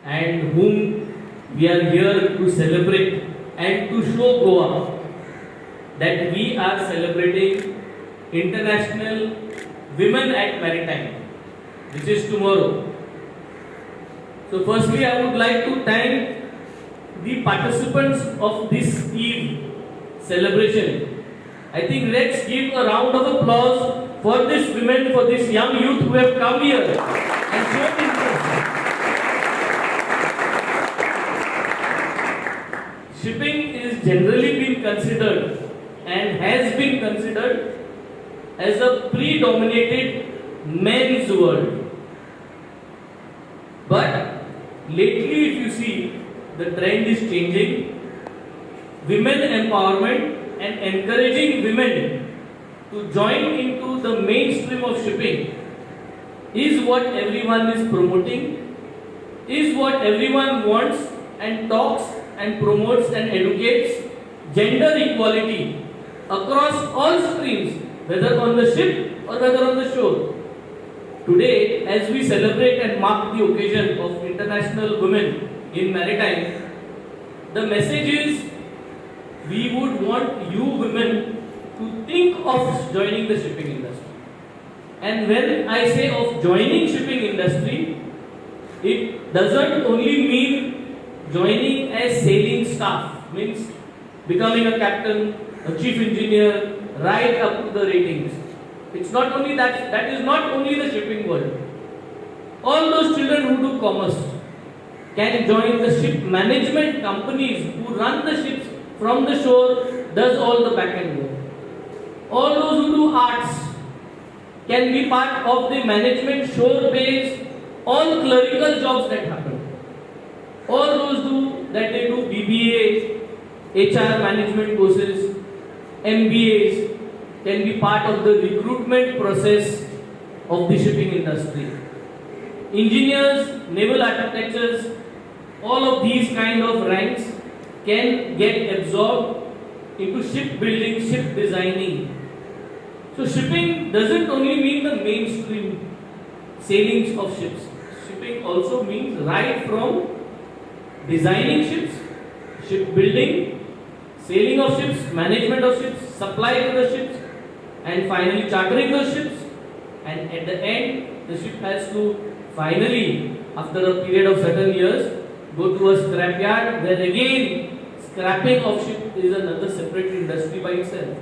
and whom we are here to celebrate and to show Goa that we are celebrating International Women at Maritime, which is tomorrow. So firstly, I would like to thank the participants of this eve celebration. I think let's give a round of applause for these women, for this young youth who have come here and shown interest. Shipping is generally been considered and has been considered as a predominated men's world. But lately, if you see, the trend is changing. Women empowerment and encouraging women to join into the mainstream of shipping is what everyone is promoting, is what everyone wants and talks and promotes and educates gender equality across all streams, whether on the ship or whether on the shore. Today, as we celebrate and mark the occasion of International Women in Maritime, the message is we would want you women to think of joining the shipping industry. And when I say of joining shipping industry, it doesn't only mean joining as sailing staff, means becoming a captain, a chief engineer, right up to the ratings. It's not only that, that is not only the shipping world. All those children who do commerce can join the ship management companies who run the ships from the shore, does all the back end work. All those who do arts can be part of the management shore-based, all clerical jobs that happen. All those that they do BBA, HR management courses, MBAs, can be part of the recruitment process of the shipping industry. Engineers, naval architects, all of these kind of ranks can get absorbed into shipbuilding, ship designing. So shipping doesn't only mean the mainstream sailings of ships. Shipping also means right from designing ships, shipbuilding, sailing of ships, management of ships, supply to the ships, and finally chartering those ships. And at the end, the ship has to finally, after a period of certain years, go to a scrapyard where again scrapping of ship is another separate industry by itself.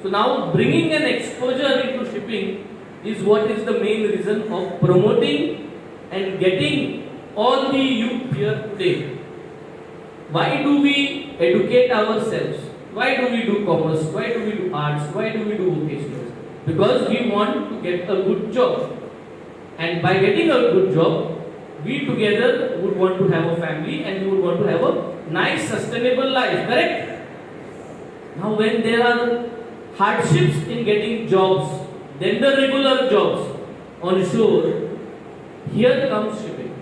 So now bringing an exposure into shipping is what is the main reason of promoting and getting all the youth here today. Why do we educate ourselves? Why do we do commerce? Why do we do arts? Why do we do vocationals? Because we want to get a good job. And by getting a good job, we together would want to have a family and we would want to have a nice sustainable life, correct? Now when there are hardships in getting jobs, then the regular jobs on shore, here comes shipping.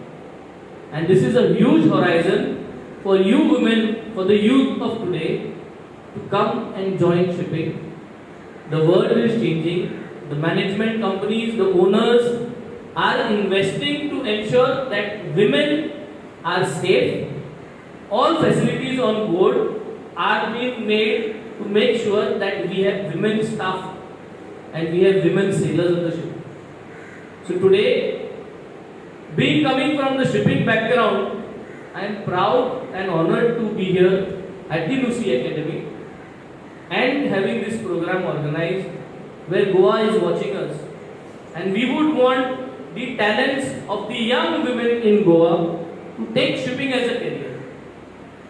And this is a huge horizon for you women, for the youth of today to come and join shipping. The world is changing. The management companies, the owners are investing to ensure that women are safe. All facilities on board are being made to make sure that we have women staff and we have women sailors on the ship. So today, being coming from the shipping background, I am proud and honored to be here at the Nusi Academy and having this program organized where Goa is watching us. And we would want the talents of the young women in Goa to take shipping as a career.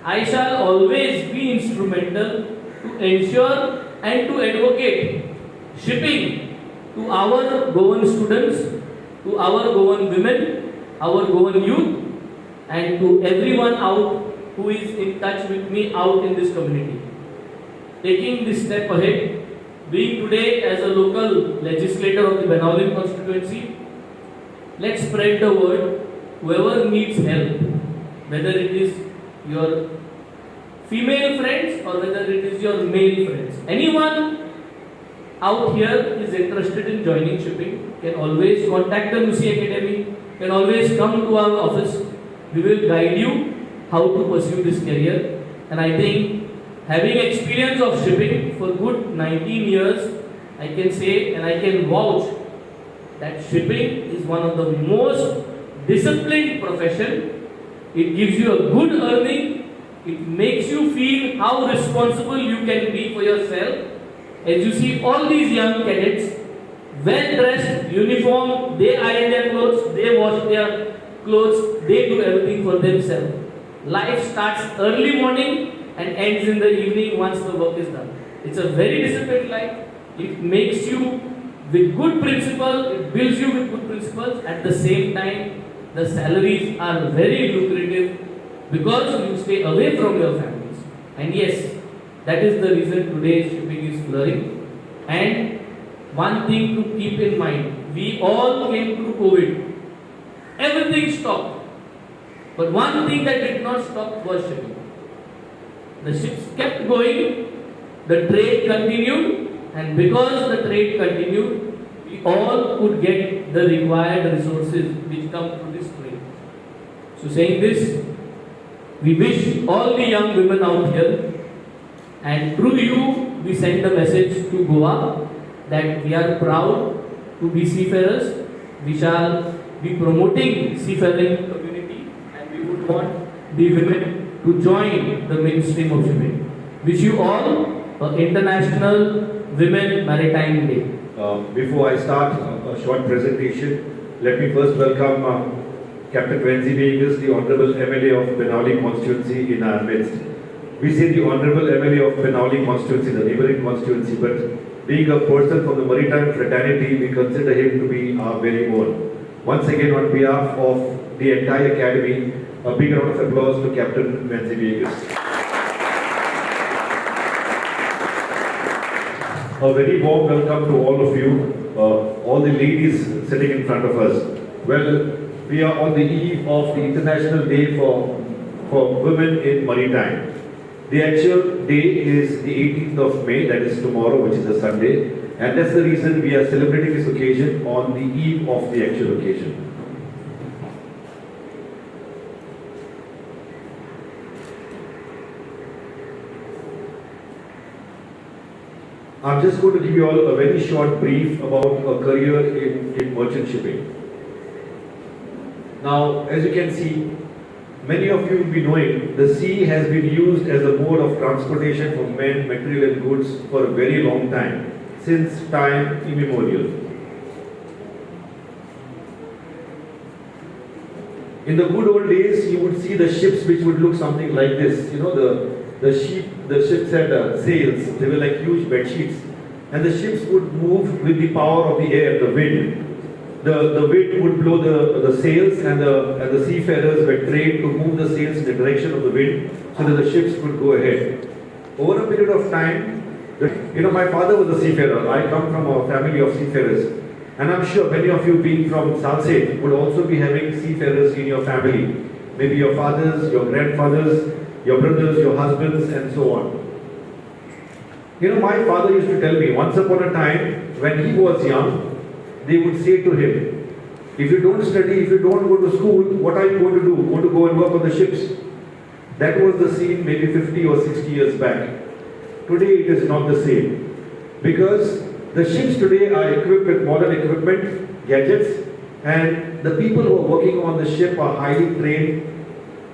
I shall always be instrumental to ensure and to advocate shipping to our Goan students, to our Goan women, our Goan youth, and to everyone out who is in touch with me out in this community. Taking this step ahead, being today as a local legislator of the Benaulim constituency, let's spread the word. Whoever needs help, whether it is your female friends or whether it is your male friends, anyone out here is interested in joining shipping can always contact the Nusi Academy, can always come to our office we will guide you how to pursue this career. And I think having experience of shipping for good 19 years, I can say and I can vouch that shipping is one of the most disciplined profession. It gives you a good earning. It makes you feel how responsible you can be for yourself. As you see all these young cadets, well dressed, uniform, they iron their clothes, they wash their clothes, they do everything for themselves. Life starts early morning and ends in the evening once the work is done. It's a very disciplined life. It makes you with good principles, it builds you with good principles. At the same time, the salaries are very lucrative because you stay away from your families. And yes, that is the reason today shipping is flourishing. And one thing to keep in mind, we all came through COVID. Everything stopped. But one thing that did not stop was shipping. The ships kept going, the trade continued, and because the trade continued, we all could get the required resources which come through this trade. So saying this, we wish all the young women out here, and through you, we send a message to Goa that we are proud to be seafarers. We shall be promoting seafaring community, and we would want the women to join the mainstream of shipping. Wish you all an International Women Maritime Day. Before I start a short presentation, let me first welcome Captain Venzy Viegas, the Honorable MLA of Benaulim constituency in our midst. We say the Honorable MLA of Benaulim constituency, the neighboring constituency, but being a person from the maritime fraternity, we consider him to be our very own. Once again, on behalf of the entire academy, a big round of applause to Captain Venzy Viegas. A very warm welcome to all of you, all the ladies sitting in front of us. Well, we are on the eve of the International Day for Women in Maritime. The actual day is the 18th of May, that is tomorrow, which is a Sunday, and that's the reason we are celebrating this occasion on the eve of the actual occasion. I'm just going to give you all a very short brief about a career in merchant shipping. Now, as you can see, many of you will be knowing the sea has been used as a mode of transportation for men, material and goods for a very long time, since time immemorial. In the good old days, you would see the ships which would look something like this. You know, the ships had sails, they were like huge bed sheets. And the ships would move with the power of the air, the wind. The wind would blow the sails, and the seafarers were trained to move the sails in the direction of the wind so that the ships could go ahead. Over a period of time, my father was a seafarer. I come from a family of seafarers. And I'm sure many of you being from Salsate would also be having seafarers in your family. Maybe your fathers, your grandfathers, your brothers, your husbands, and so on. My father used to tell me, once upon a time, when he was young, they would say to him, if you don't study, if you don't go to school, what are you going to do? Going to go and work on the ships? That was the scene maybe 50 or 60 years back. Today it is not the same. Because the ships today are equipped with modern equipment, gadgets, and the people who are working on the ship are highly trained,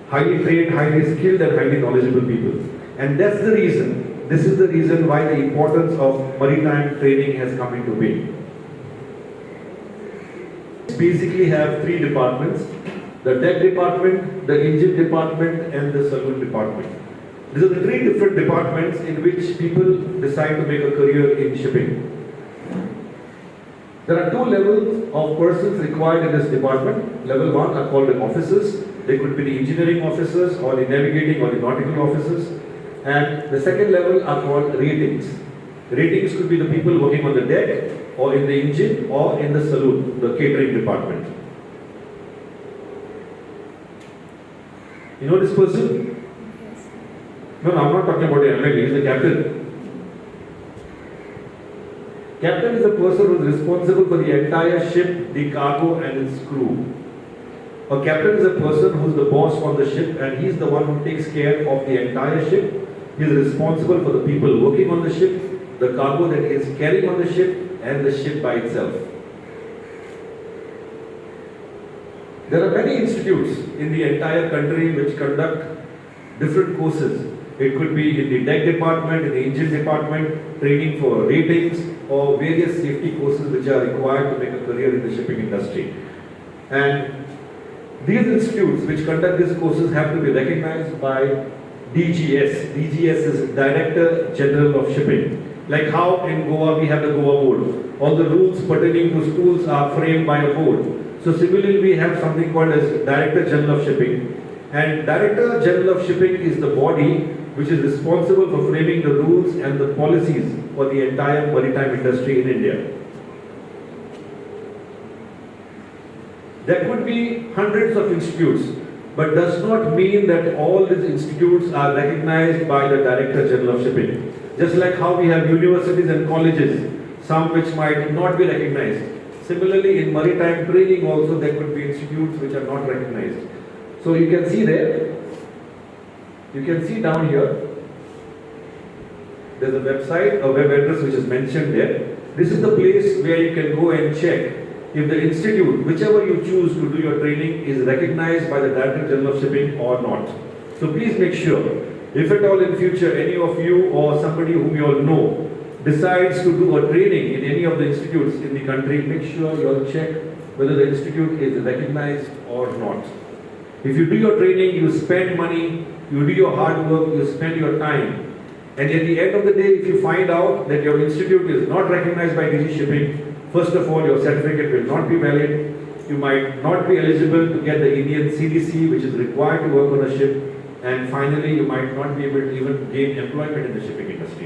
highly skilled and highly knowledgeable people. And that's the reason, this is the reason why the importance of maritime training has come into being. Basically have three departments: the deck department, the engine department, and the saloon department. These are the three different departments in which people decide to make a career in shipping. There are two levels of persons required in this department. Level 1 are called the officers. They could be the engineering officers or the navigating or the nautical officers. And the second level are called ratings. Ratings could be the people working on the deck or in the engine or in the saloon, the catering department. You know this person? Yes. No, I'm not talking about the MLA, he's the captain. Captain is the person who is responsible for the entire ship, the cargo and its crew. A captain is a person who's the boss on the ship and he's the one who takes care of the entire ship. He is responsible for the people working on the ship, the cargo that he is carrying on the ship, and the ship by itself. There are many institutes in the entire country which conduct different courses. It could be in the deck department, in the engine department, training for ratings, or various safety courses which are required to make a career in the shipping industry. And these institutes which conduct these courses have to be recognized by DGS. DGS is Director General of Shipping. Like how in Goa we have the Goa board. All the rules pertaining to schools are framed by a board. So similarly we have something called as Director General of Shipping. And Director General of Shipping is the body which is responsible for framing the rules and the policies for the entire maritime industry in India. There could be hundreds of institutes, but does not mean that all these institutes are recognized by the Director General of Shipping. Just like how we have universities and colleges, some which might not be recognized. Similarly, in maritime training also there could be institutes which are not recognized. So you can see there, you can see down here, there's a website, a web address which is mentioned there. This is the place where you can go and check if the institute, whichever you choose to do your training, is recognized by the Director General of Shipping or not. So please make sure, if at all in future any of you or somebody whom you all know decides to do a training in any of the institutes in the country, make sure you all check whether the institute is recognized or not. If you do your training, you spend money, you do your hard work, you spend your time, and at the end of the day, if you find out that your institute is not recognized by DG Shipping, first of all, your certificate will not be valid, you might not be eligible to get the Indian CDC which is required to work on a ship, and finally you might not be able to even gain employment in the shipping industry.